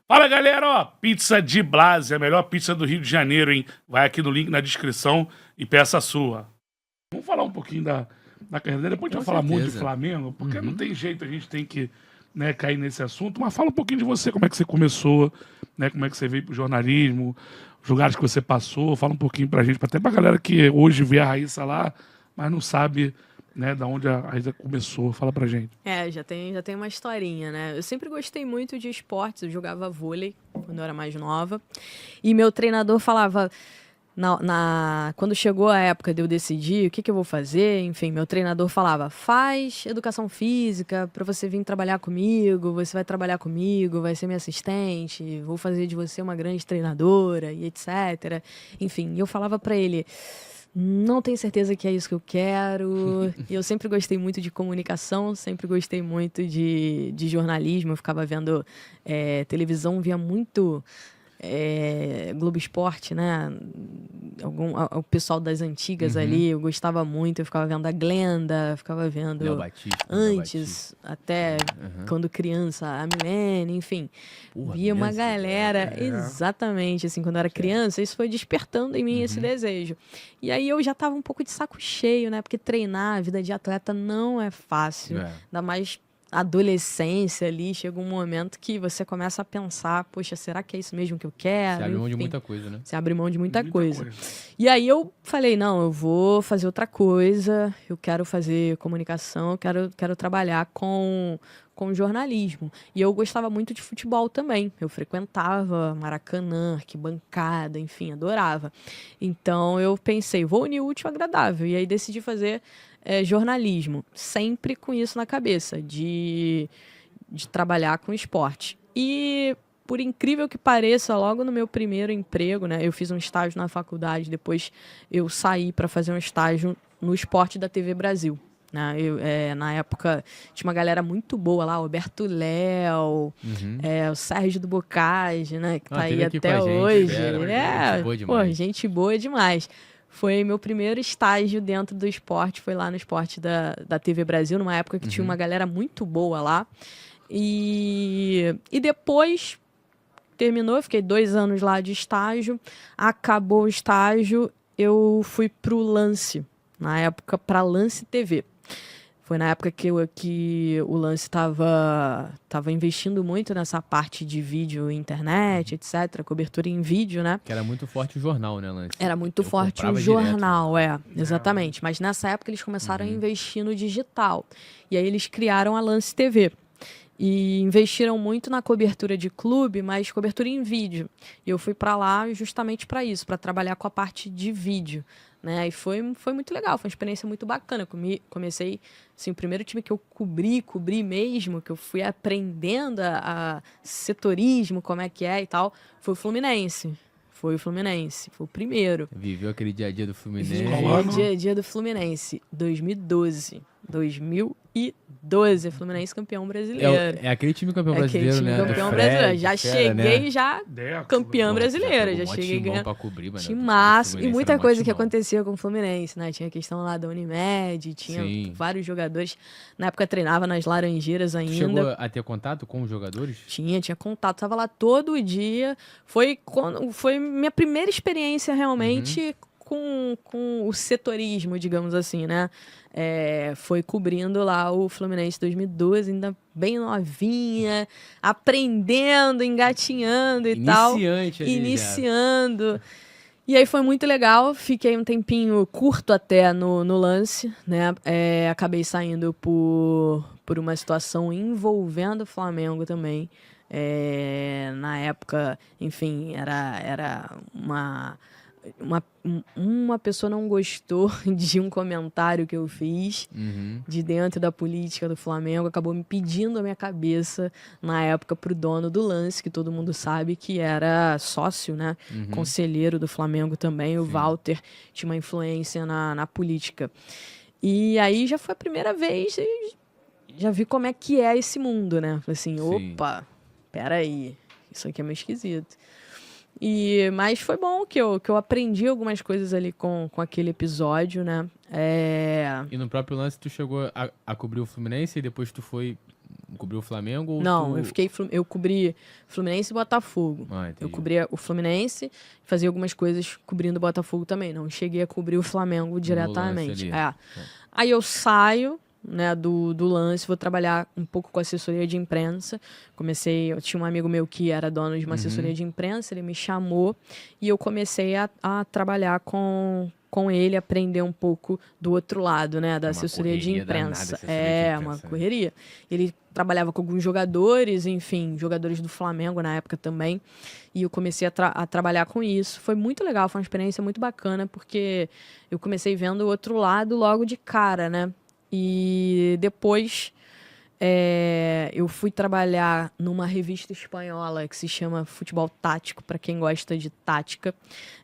Fala, galera, ó, pizza de Blase, a melhor pizza do Rio de Janeiro, hein? Vai aqui no link na descrição e peça a sua. Vamos falar um pouquinho da carreira dele, depois a gente vai falar muito de Flamengo, porque não tem jeito, a gente tem que, né, cair nesse assunto, mas fala um pouquinho de você, como é que você começou, né, como é que você veio pro jornalismo, os lugares que você passou, fala um pouquinho pra gente, até pra galera que hoje vê a Raíssa lá, mas não sabe, né, da onde a Raíssa começou, fala pra gente. Já tem uma historinha, né? Eu sempre gostei muito de esportes, eu jogava vôlei quando eu era mais nova. E meu treinador falava, quando chegou a época de eu decidir o que eu vou fazer, enfim, meu treinador falava, faz educação física para você vir trabalhar comigo, você vai trabalhar comigo, vai ser minha assistente, vou fazer de você uma grande treinadora e etc. Enfim, eu falava para ele, não tenho certeza que é isso que eu quero. E eu sempre gostei muito de comunicação, sempre gostei muito de jornalismo. Eu ficava vendo televisão, via muito Globo Esporte, né? O pessoal das antigas ali, eu gostava muito. Eu ficava vendo a Glenda, ficava vendo Léo Batista, antes, até quando criança, a Milene, enfim. Via uma galera, exatamente, assim, quando eu era criança, isso foi despertando em mim esse desejo. E aí eu já tava um pouco de saco cheio, né? Porque treinar, a vida de atleta não é fácil. Ainda mais adolescência ali, chega um momento que você começa a pensar, poxa, será que é isso mesmo que eu quero? Você abre mão de muita coisa, né? Você abre mão de muita coisa. E aí eu falei, não, eu vou fazer outra coisa, eu quero fazer comunicação, eu quero trabalhar com jornalismo. E eu gostava muito de futebol também. Eu frequentava Maracanã, arquibancada, enfim, adorava. Então eu pensei, vou unir o útil ao agradável. E aí decidi fazer jornalismo, sempre com isso na cabeça, de trabalhar com esporte. E, por incrível que pareça, logo no meu primeiro emprego, né, eu fiz um estágio na faculdade, depois eu saí para fazer um estágio no esporte da TV Brasil. Né? Na época tinha uma galera muito boa lá, o Alberto Léo, o Sérgio do Bocage, né, que tá aí até hoje. Gente boa demais. Gente boa demais. Foi meu primeiro estágio dentro do esporte, foi lá no esporte da TV Brasil, numa época que tinha uma galera muito boa lá. E depois terminou, fiquei 2 anos lá de estágio, acabou o estágio, eu fui pro Lance, na época pra Lance TV. Foi na época que o Lance estava investindo muito nessa parte de vídeo, internet, etc. Cobertura em vídeo, né? Que era muito forte o jornal, né, Lance? Era muito forte o jornal, exatamente. Mas nessa época eles começaram a investir no digital. E aí eles criaram a Lance TV. E investiram muito na cobertura de clube, mas cobertura em vídeo. E eu fui para lá justamente para isso, para trabalhar com a parte de vídeo. Né? E foi muito legal, foi uma experiência muito bacana. Eu comecei, assim, o primeiro time que eu cobri mesmo, que eu fui aprendendo a setorismo, como é que é e tal, foi o Fluminense. Foi o primeiro. Viveu aquele dia a dia do Fluminense. Dia a dia do Fluminense, 2012. 2012, Fluminense campeão brasileiro. É aquele time campeão brasileiro, né? Campeão brasileiro. Já cheguei campeão brasileiro. Já cheguei ganhando. Timaço. E muita coisa que acontecia com o Fluminense, né? Tinha a questão lá da Unimed, tinha vários jogadores. Na época treinava nas Laranjeiras ainda. Chegou a ter contato com os jogadores? Tinha contato. Tava lá todo dia. Foi minha primeira experiência realmente com o setorismo, digamos assim, né? Foi cobrindo lá o Fluminense 2012, ainda bem novinha, aprendendo, engatinhando e tal. Iniciando. E aí foi muito legal, fiquei um tempinho curto até no Lance, né? Acabei saindo por uma situação envolvendo o Flamengo também. Na época, enfim, era uma pessoa não gostou de um comentário que eu fiz de dentro da política do Flamengo, acabou me pedindo a minha cabeça na época pro dono do Lance, que todo mundo sabe que era sócio, né? Conselheiro do Flamengo também, o Walter, tinha uma influência na política. E aí já foi a primeira vez, já vi como é que é esse mundo, né? Falei assim, opa, peraí, isso aqui é meio esquisito. Mas foi bom que eu aprendi algumas coisas ali com aquele episódio, né? E no próprio Lance tu chegou a cobrir o Fluminense e depois tu foi cobriu o Flamengo? Ou não, eu cobri Fluminense e Botafogo. Eu cobria o Fluminense, fazia algumas coisas cobrindo o Botafogo também. Não cheguei a cobrir o Flamengo diretamente. Aí eu saio, né, do lance, vou trabalhar um pouco com assessoria de imprensa. Eu tinha um amigo meu que era dono de uma assessoria de imprensa, ele me chamou e eu comecei a trabalhar com ele, aprender um pouco do outro lado, né, da assessoria de imprensa. Uma correria. Ele trabalhava com alguns jogadores, enfim, jogadores do Flamengo na época também, e eu comecei a trabalhar com isso. Foi muito legal, foi uma experiência muito bacana, porque eu comecei vendo o outro lado logo de cara, né, e depois eu fui trabalhar numa revista espanhola que se chama Futebol Tático, para quem gosta de tática.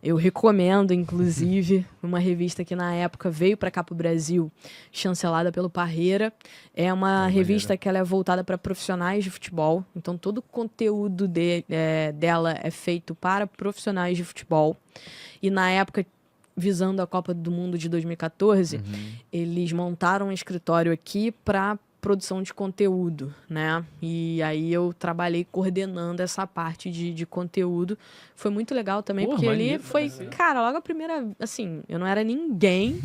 Eu recomendo, inclusive, uma revista que na época veio para cá para o Brasil, chancelada pelo Parreira. É uma revista que ela é voltada para profissionais de futebol, então todo o conteúdo dela é feito para profissionais de futebol. E na época, visando a Copa do Mundo de 2014, eles montaram um escritório aqui para produção de conteúdo, né? E aí eu trabalhei coordenando essa parte de conteúdo. Foi muito legal também, porque ali foi, cara, logo a primeira, assim, eu não era ninguém,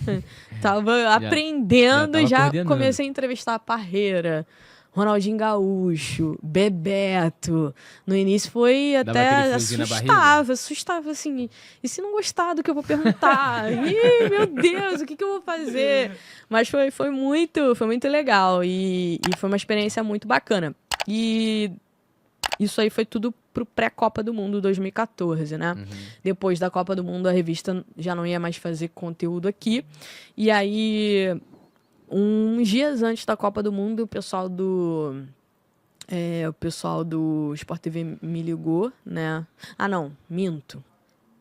tava aprendendo, já comecei a entrevistar a Parreira, Ronaldinho Gaúcho, Bebeto. No início foi até assustava, assim. E se não gostar do que eu vou perguntar? Ih, meu Deus, o que eu vou fazer? Mas foi muito legal e foi uma experiência muito bacana. E isso aí foi tudo pro pré-Copa do Mundo 2014, né? Depois da Copa do Mundo, a revista já não ia mais fazer conteúdo aqui. E aí, uns dias antes da Copa do Mundo, o pessoal do Sport TV me ligou, né? Ah, não, minto.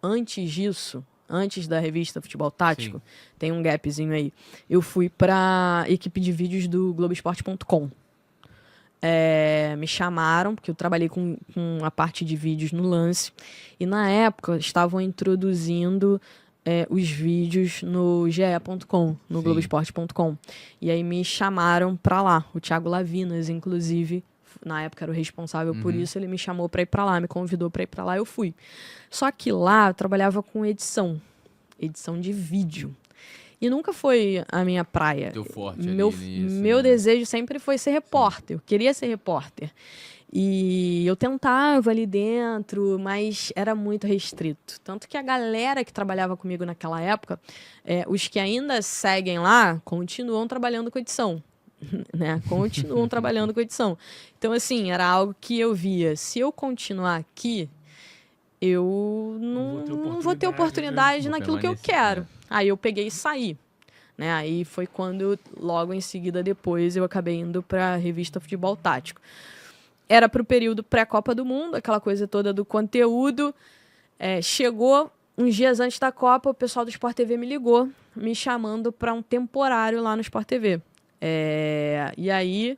Antes disso, antes da revista Futebol Tático, tem um gapzinho aí, eu fui pra equipe de vídeos do Globoesporte.com. Me chamaram, porque eu trabalhei com a parte de vídeos no lance, e na época estavam introduzindo os vídeos no ge.com, no Globoesporte.com. E aí me chamaram pra lá. O Thiago Lavinas, inclusive, na época era o responsável por isso, ele me chamou pra ir pra lá, me convidou pra ir pra lá, eu fui. Só que lá eu trabalhava com edição de vídeo. E nunca foi a minha praia. Teu forte meu desejo sempre foi ser repórter. Eu queria ser repórter. E eu tentava ali dentro, mas era muito restrito. Tanto que a galera que trabalhava comigo naquela época, os que ainda seguem lá, continuam trabalhando com edição. Né? Continuam trabalhando com edição. Então, assim, era algo que eu via. Se eu continuar aqui, eu não vou ter oportunidade naquilo que eu quero. Aí eu peguei e saí. Né? Aí foi quando, logo em seguida, depois, eu acabei indo para a revista Futebol Tático. Era para o período pré-Copa do Mundo, aquela coisa toda do conteúdo. Chegou uns dias antes da Copa, o pessoal do Sport TV me ligou, me chamando para um temporário lá no Sport TV. E aí,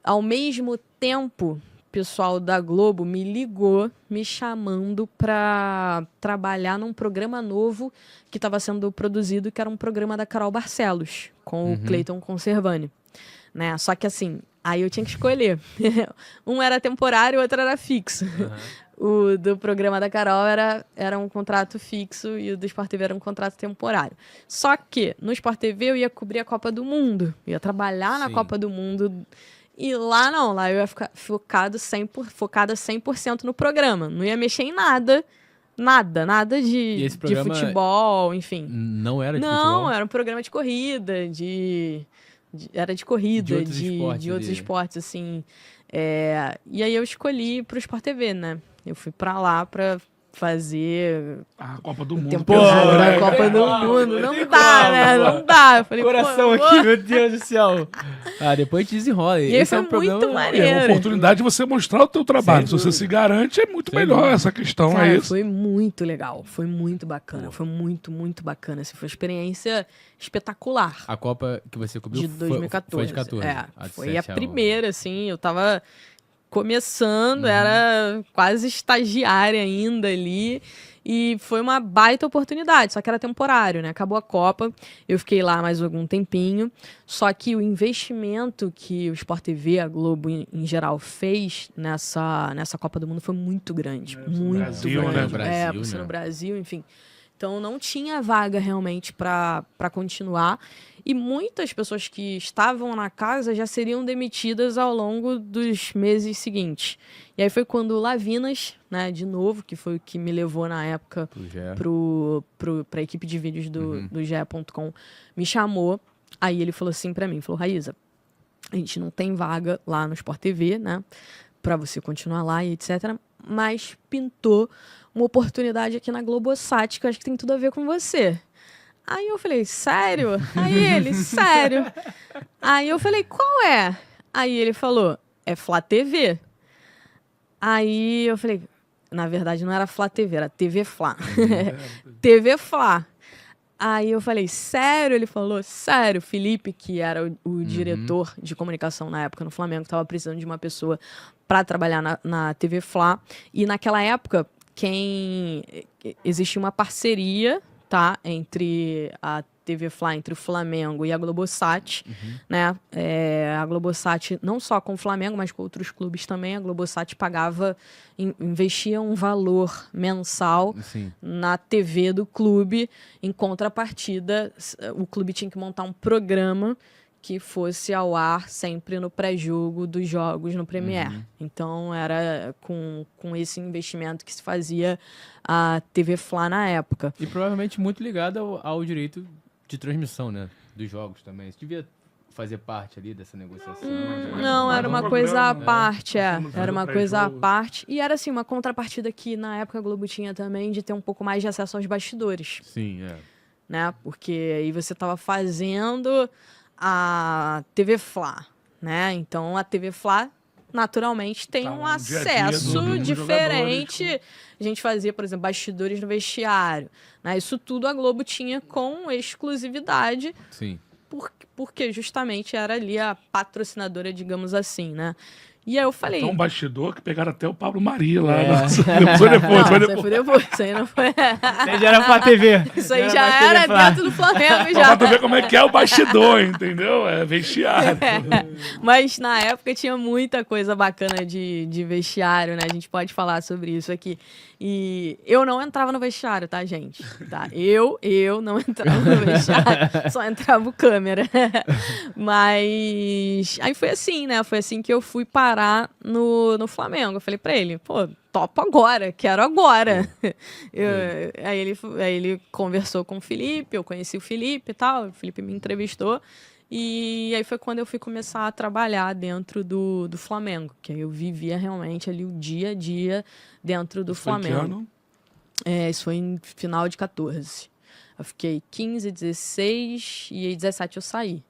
ao mesmo tempo, o pessoal da Globo me ligou, me chamando para trabalhar num programa novo que estava sendo produzido, que era um programa da Carol Barcelos, com o Cleiton Conservani. Né? Só que assim, aí eu tinha que escolher. Um era temporário, o outro era fixo. O do programa da Carol era um contrato fixo e o do Sport TV era um contrato temporário. Só que no Sport TV eu ia cobrir a Copa do Mundo, ia trabalhar na Copa do Mundo. E lá não, lá eu ia ficar focada 100% no programa. Não ia mexer em nada de futebol, enfim. Não era de futebol? Não, era um programa de corrida, era de corrida, de outros esportes, assim. E aí eu escolhi pro Sport TV, né? Eu fui pra lá pra fazer a Copa do Mundo. A Copa do Mundo. Não dá, né? Não dá. Eu falei, coração aqui, meu Deus do céu. Depois te desenrola. E esse é muito maneiro. É uma oportunidade de você mostrar o teu trabalho. Se você se garante, é muito melhor essa questão. Cara, é isso. Foi muito legal. Foi muito bacana. Foi muito, muito bacana. Assim, foi uma experiência espetacular. A Copa que você cobriu de 2014. Foi de 14. Foi a primeira, assim. Eu tava começando, era quase estagiária ainda ali. E foi uma baita oportunidade, só que era temporário, né? Acabou a Copa, eu fiquei lá mais algum tempinho. Só que o investimento que o Sport TV, a Globo em geral, fez nessa Copa do Mundo foi muito grande. Muito Brasil, grande. né? Por ser no Brasil, enfim. Então não tinha vaga realmente para continuar. E muitas pessoas que estavam na casa já seriam demitidas ao longo dos meses seguintes. E aí foi quando o Lavinas, né, de novo, que foi o que me levou na época para a equipe de vídeos do GE.com, me chamou. Aí ele falou assim para mim, falou, Raíza, a gente não tem vaga lá no Sport TV, né, para você continuar lá e etc. Mas pintou uma oportunidade aqui na Globosat que eu acho que tem tudo a ver com você. Aí eu falei, sério? Aí ele, sério. Aí eu falei, qual é? Aí ele falou, é Flá TV. Aí eu falei, na verdade não era Flá TV, era TV Flá. TV Flá. Aí eu falei, sério? Ele falou, sério. Felipe, que era o diretor de comunicação na época no Flamengo, estava precisando de uma pessoa para trabalhar na TV Flá. E naquela época, existia uma parceria, tá, entre a TV Flá, entre o Flamengo e a Globosat, né? A Globosat, não só com o Flamengo, mas com outros clubes também, a Globosat investia um valor mensal na TV do clube. Em contrapartida, o clube tinha que montar um programa que fosse ao ar sempre no pré-jogo dos jogos no Premiere. Então, era com esse investimento que se fazia a TV Flá na época. E provavelmente muito ligado ao direito de transmissão, né? Dos jogos também. Você devia fazer parte ali dessa negociação? Não, era uma coisa à parte, Era uma coisa à parte. E era, assim, uma contrapartida que, na época, a Globo tinha também de ter um pouco mais de acesso aos bastidores. Sim, Né? Porque aí você estava fazendo a TV Flá, né? Então, a TV Flá, naturalmente, tem um acesso diferente. A gente fazia, por exemplo, bastidores no vestiário, né? Isso tudo a Globo tinha com exclusividade. Sim. Porque justamente era ali a patrocinadora, digamos assim, né? E aí eu falei... Então, um bastidor que pegaram até o Pablo Mari lá. Isso aí não foi... Isso aí já era Flá TV. Isso aí já era dentro do Flamengo, já. Pra tu ver como é que é o bastidor, entendeu? É vestiário. Mas na época tinha muita coisa bacana de vestiário, né? A gente pode falar sobre isso aqui. E eu não entrava no vestiário, tá, gente? Tá? Eu não entrava no vestiário, só entrava o câmera. Mas aí foi assim, né? Foi assim que eu fui parar no Flamengo. Eu falei pra ele, pô, topo agora, quero agora. Aí ele conversou com o Felipe, eu conheci o Felipe e tal, o Felipe me entrevistou. E aí foi quando eu fui começar a trabalhar dentro do Flamengo, que aí eu vivia realmente ali o dia a dia dentro do Flamengo. Foi que ano? Isso foi em final de 14. Eu fiquei 15, 16 e aí 17 eu saí.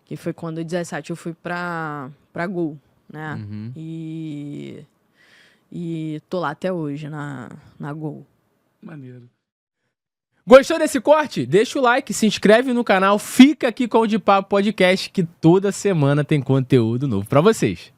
Que foi quando em 17 eu fui pra Gol, né? E tô lá até hoje na Gol. Maneiro. Gostou desse corte? Deixa o like, se inscreve no canal, fica aqui com o De Papo Podcast, que toda semana tem conteúdo novo pra vocês.